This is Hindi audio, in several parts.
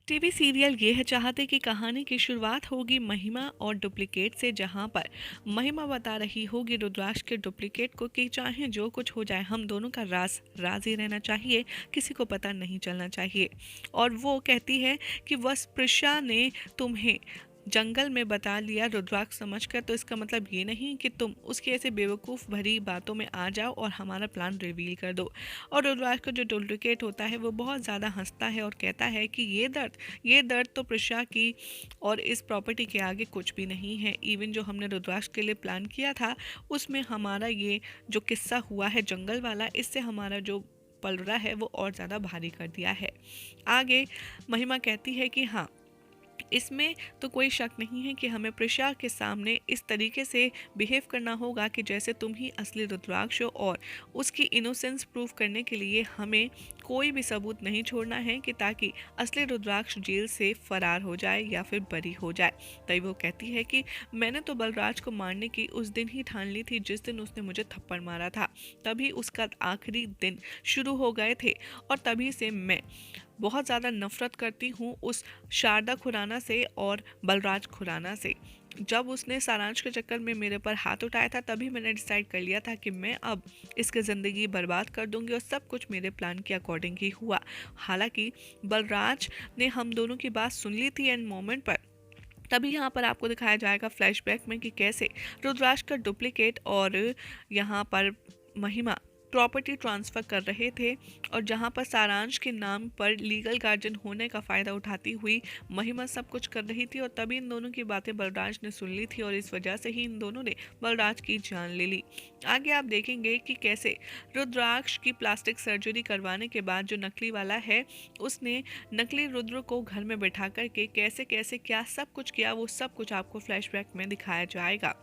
टीवी सीरियल ये है चाहते कि कहानी की शुरुआत होगी महिमा और डुप्लीकेट से, जहां पर महिमा बता रही होगी रुद्राक्ष के डुप्लीकेट को कि चाहे जो कुछ हो जाए हम दोनों का राज राज ही रहना चाहिए, किसी को पता नहीं चलना चाहिए। और वो कहती है कि बस प्रिशा ने तुम्हें जंगल में बता लिया रुद्राक्ष समझकर, तो इसका मतलब ये नहीं कि तुम उसकी ऐसे बेवकूफ़ भरी बातों में आ जाओ और हमारा प्लान रिवील कर दो। और रुद्राक्ष का जो डुप्लीकेट होता है वो बहुत ज़्यादा हंसता है और कहता है कि ये दर्द तो प्रिशा की और इस प्रॉपर्टी के आगे कुछ भी नहीं है। इवन जो हमने रुद्राक्ष के लिए प्लान किया था उसमें हमारा ये जो किस्सा हुआ है जंगल वाला, इससे हमारा जो पलड़ा है वो और ज़्यादा भारी कर दिया है। आगे महिमा कहती है कि हाँ, इसमें तो कोई शक नहीं है कि हमें प्रिशा के सामने इस तरीके से बिहेव करना होगा कि जैसे तुम ही असली रुद्राक्ष हो, और उसकी इनोसेंस प्रूव करने के लिए हमें कोई भी सबूत नहीं छोड़ना है कि ताकि असली रुद्राक्ष जेल से फरार हो जाए या फिर बरी हो जाए। तभी वो कहती है कि मैंने तो बलराज को मारने की उस दिन ही ठान ली थी जिस दिन उसने मुझे थप्पड़ मारा था, तभी उसका आखिरी दिन शुरू हो गए थे और तभी से मैं बहुत ज़्यादा नफरत करती हूँ उस शारदा खुराना से और बलराज खुराना से। जब उसने सारांश के चक्कर में मेरे पर हाथ उठाया था तभी मैंने डिसाइड कर लिया था कि मैं अब इसकी ज़िंदगी बर्बाद कर दूंगी, और सब कुछ मेरे प्लान के अकॉर्डिंग ही हुआ। हालांकि बलराज ने हम दोनों की बात सुन ली थी एंड मोमेंट पर। तभी यहाँ पर आपको दिखाया जाएगा फ्लैशबैक में कि कैसे रुद्राक्ष का डुप्लीकेट और यहाँ पर महिमा प्रॉपर्टी ट्रांसफ़र कर रहे थे, और जहाँ पर सारांश के नाम पर लीगल गार्जियन होने का फ़ायदा उठाती हुई महिमा सब कुछ कर रही थी। और तभी इन दोनों की बातें बलराज ने सुन ली थी और इस वजह से ही इन दोनों ने बलराज की जान ले ली। आगे आप देखेंगे कि कैसे रुद्राक्ष की प्लास्टिक सर्जरी करवाने के बाद जो नकली वाला है उसने नकली रुद्र को घर में बैठा करके कैसे कैसे क्या सब कुछ किया, वो सब कुछ आपको फ्लैशबैक में दिखाया जाएगा।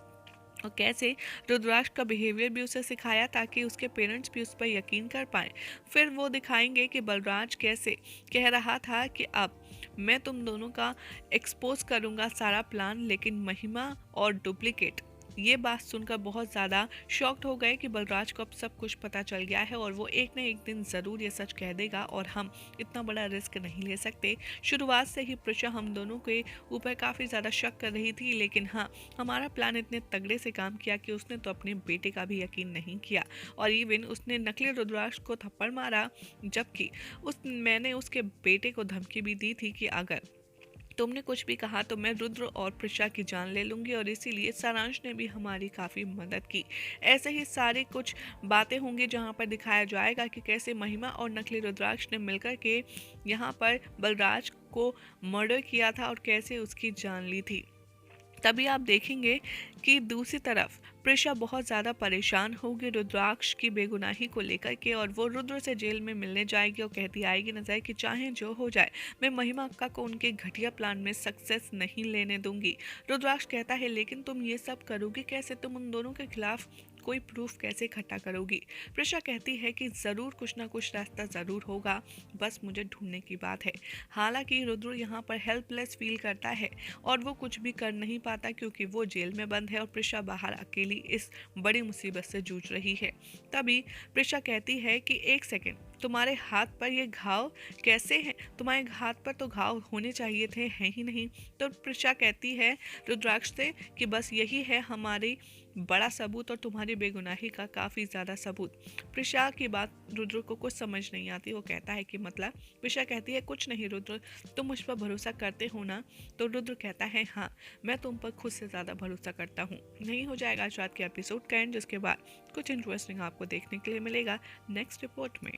और कैसे रुद्राक्ष का बिहेवियर भी उसे सिखाया ताकि उसके पेरेंट्स भी उस पर यकीन कर पाएँ। फिर वो दिखाएंगे कि बलराज कैसे कह रहा था कि अब मैं तुम दोनों का एक्सपोज करूँगा सारा प्लान, लेकिन महिमा और डुप्लीकेट ये बात सुनकर बहुत ज़्यादा शॉक्ड हो गए कि बलराज को अब सब कुछ पता चल गया है और वो एक न एक दिन ज़रूर ये सच कह देगा और हम इतना बड़ा रिस्क नहीं ले सकते। शुरुआत से ही प्रिशा हम दोनों के ऊपर काफ़ी ज़्यादा शक कर रही थी, लेकिन हाँ, हमारा प्लान इतने तगड़े से काम किया कि उसने तो अपने बेटे का भी यकीन नहीं किया, और इवन उसने नकली रुद्राक्ष को थप्पड़ मारा, जबकि मैंने उसके बेटे को धमकी भी दी थी कि अगर तुमने कुछ भी कहा तो मैं रुद्र और प्रिशा की जान ले लूँगी, और इसीलिए सारांश ने भी हमारी काफ़ी मदद की। ऐसे ही सारी कुछ बातें होंगी जहाँ पर दिखाया जाएगा कि कैसे महिमा और नकली रुद्राक्ष ने मिलकर के यहाँ पर बलराज को मर्डर किया था और कैसे उसकी जान ली थी। तभी आप देखेंगे कि दूसरी तरफ प्रिशा बहुत ज़्यादा परेशान होगी रुद्राक्ष की बेगुनाही को लेकर के, और वो रुद्र से जेल में मिलने जाएगी और कहती आएगी नजर कि चाहे जो हो जाए मैं महिमा अक्का को उनके घटिया प्लान में सक्सेस नहीं लेने दूंगी। रुद्राक्ष कहता है लेकिन तुम ये सब करोगी कैसे, तुम उन दोनों के खिलाफ कोई प्रूफ कैसे इकट्ठा करोगी। प्रिशा कहती है कि ज़रूर कुछ ना कुछ रास्ता ज़रूर होगा, बस मुझे ढूंढने की बात है। हालांकि रुद्र यहाँ पर हेल्पलेस फील करता है और वो कुछ भी कर नहीं पाता क्योंकि वो जेल में बंद है और प्रिशा बाहर अकेली इस बड़ी मुसीबत से जूझ रही है। तभी प्रिशा कहती है कि एक सेकेंड, तुम्हारे हाथ पर ये घाव कैसे हैं, तुम्हारे हाथ पर तो घाव होने चाहिए थे, हैं ही नहीं। तो प्रिशा कहती है रुद्राक्ष से कि बस यही है हमारी बड़ा सबूत और तुम्हारी बेगुनाही का काफ़ी ज़्यादा सबूत। प्रिशा की बात रुद्र को कुछ समझ नहीं आती। वो कहता है कि मतलब, प्रिशा कहती है कुछ नहीं रुद्र, तुम मुझ पर भरोसा करते हो ना। तो रुद्र कहता है हाँ, मैं तुम पर खुद से ज़्यादा भरोसा करता हूँ। नहीं हो जाएगा आज रात के एपिसोड का एंड, जिसके बाद कुछ इंटरेस्टिंग आपको देखने के लिए मिलेगा नेक्स्ट रिपोर्ट में।